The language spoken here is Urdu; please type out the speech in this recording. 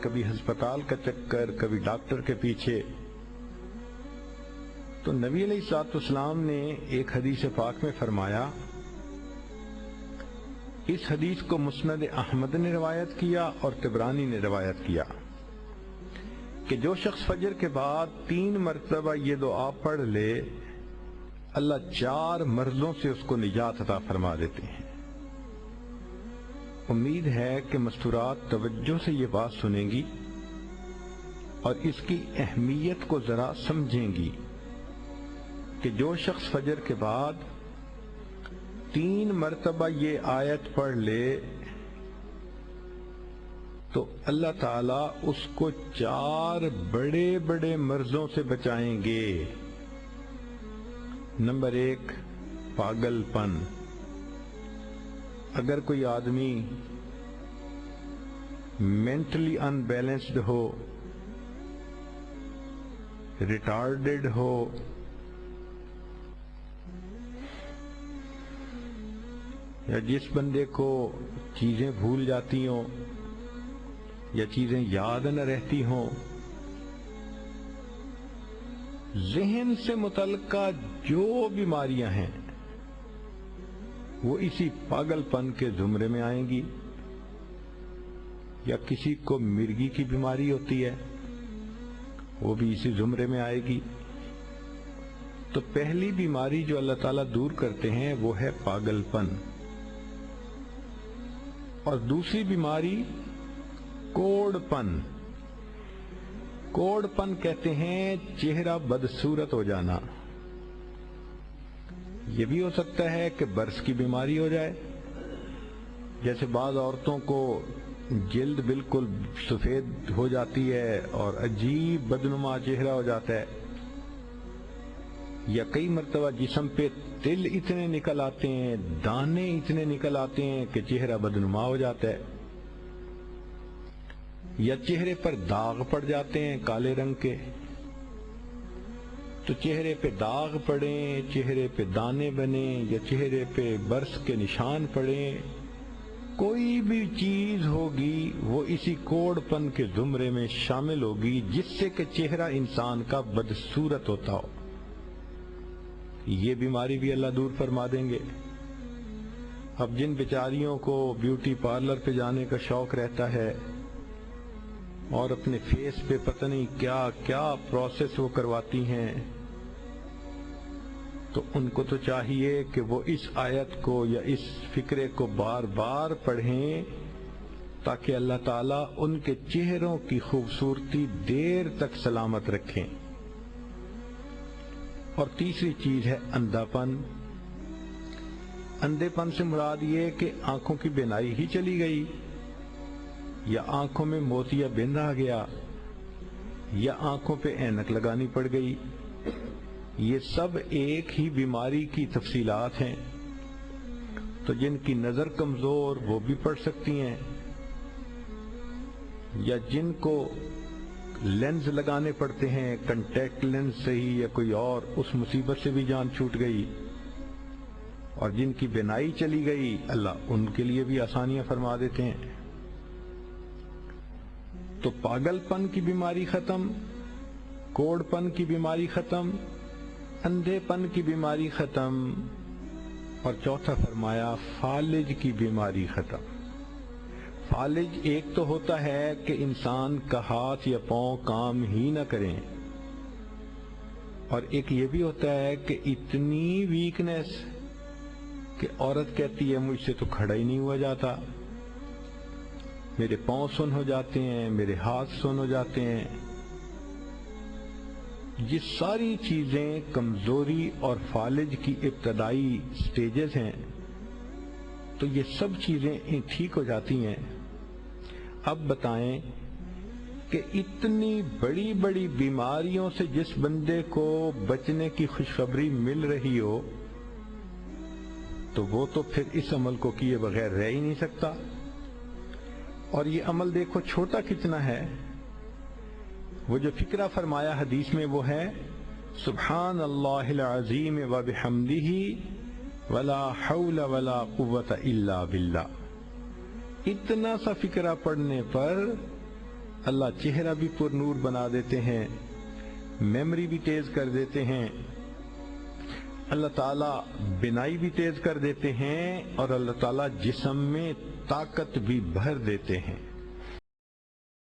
کبھی ہسپتال کا چکر، کبھی ڈاکٹر کے پیچھے. تو نبی علیہ الصلوۃ والسلام نے ایک حدیث پاک میں فرمایا، اس حدیث کو مسند احمد نے روایت کیا اور طبرانی نے روایت کیا کہ جو شخص فجر کے بعد 3 مرتبہ یہ دعا پڑھ لے، اللہ 4 مرضوں سے اس کو نجات عطا فرما دیتے ہیں. امید ہے کہ مستورات توجہ سے یہ بات سنیں گی اور اس کی اہمیت کو ذرا سمجھیں گی کہ جو شخص فجر کے بعد 3 مرتبہ یہ آیت پڑھ لے تو اللہ تعالیٰ اس کو 4 بڑے بڑے مرضوں سے بچائیں گے. نمبر 1، پاگل پن. اگر کوئی آدمی مینٹلی ان بیلنسڈ ہو، ریٹارڈڈ ہو، یا جس بندے کو چیزیں بھول جاتی ہوں یا چیزیں یاد نہ رہتی ہوں، ذہن سے متعلقہ جو بیماریاں ہیں وہ اسی پاگل پن کے زمرے میں آئیں گی. یا کسی کو مرگی کی بیماری ہوتی ہے، وہ بھی اسی زمرے میں آئے گی. تو پہلی بیماری جو اللہ تعالیٰ دور کرتے ہیں وہ ہے پاگل پن، اور دوسری بیماری کوڑ پن. کوڑ پن کہتے ہیں چہرہ بدصورت ہو جانا. یہ بھی ہو سکتا ہے کہ برس کی بیماری ہو جائے، جیسے بعض عورتوں کو جلد بالکل سفید ہو جاتی ہے اور عجیب بدنما چہرہ ہو جاتا ہے، یا کئی مرتبہ جسم پہ تل اتنے نکل آتے ہیں، دانے اتنے نکل آتے ہیں کہ چہرہ بدنما ہو جاتا ہے، یا چہرے پر داغ پڑ جاتے ہیں کالے رنگ کے. تو چہرے پہ داغ پڑیں، چہرے پہ دانے بنیں، یا چہرے پہ برس کے نشان پڑیں، کوئی بھی چیز ہوگی وہ اسی کوڑ پن کے زمرے میں شامل ہوگی جس سے کہ چہرہ انسان کا بدصورت ہوتا ہو. یہ بیماری بھی اللہ دور فرما دیں گے. اب جن بیچاریوں کو بیوٹی پارلر پہ جانے کا شوق رہتا ہے اور اپنے فیس پہ پتہ نہیں کیا کیا پروسیس وہ کرواتی ہیں، تو ان کو تو چاہیے کہ وہ اس آیت کو یا اس فکرے کو بار بار پڑھیں تاکہ اللہ تعالیٰ ان کے چہروں کی خوبصورتی دیر تک سلامت رکھیں. اور تیسری چیز ہے اندھا پن. اندھے پن سے مراد یہ کہ آنکھوں کی بینائی ہی چلی گئی، یا آنکھوں میں موتیا بند آ گیا، یا آنکھوں پہ اینک لگانی پڑ گئی. یہ سب ایک ہی بیماری کی تفصیلات ہیں. تو جن کی نظر کمزور وہ بھی پڑھ سکتی ہیں، یا جن کو لینز لگانے پڑتے ہیں، کنٹیکٹ لینز سے ہی یا کوئی اور، اس مصیبت سے بھی جان چھوٹ گئی. اور جن کی بینائی چلی گئی اللہ ان کے لیے بھی آسانیاں فرما دیتے ہیں. تو پاگل پن کی بیماری ختم، کوڑ پن کی بیماری ختم، اندھے پن کی بیماری ختم، اور چوتھا فرمایا فالج کی بیماری ختم. فالج ایک تو ہوتا ہے کہ انسان کا ہاتھ یا پاؤں کام ہی نہ کریں، اور ایک یہ بھی ہوتا ہے کہ اتنی ویکنس کہ عورت کہتی ہے مجھ سے تو کھڑا ہی نہیں ہوا جاتا، میرے پاؤں سن ہو جاتے ہیں، میرے ہاتھ سن ہو جاتے ہیں. یہ ساری چیزیں کمزوری اور فالج کی ابتدائی سٹیجز ہیں. تو یہ سب چیزیں ٹھیک ہو جاتی ہیں. اب بتائیں کہ اتنی بڑی بڑی بیماریوں سے جس بندے کو بچنے کی خوشخبری مل رہی ہو، تو وہ تو پھر اس عمل کو کیے بغیر رہ ہی نہیں سکتا۔ اور یہ عمل دیکھو چھوٹا کتنا ہے، وہ جو فکرہ فرمایا حدیث میں وہ ہے سبحان اللہ العظیم و بحمدہ ولا حول ولا قوت الا باللہ۔ اتنا سا فکرہ پڑھنے پر اللہ چہرہ بھی پر نور بنا دیتے ہیں، میموری بھی تیز کر دیتے ہیں، اللہ تعالیٰ بینائی بھی تیز کر دیتے ہیں، اور اللہ تعالیٰ جسم میں طاقت بھی بھر دیتے ہیں۔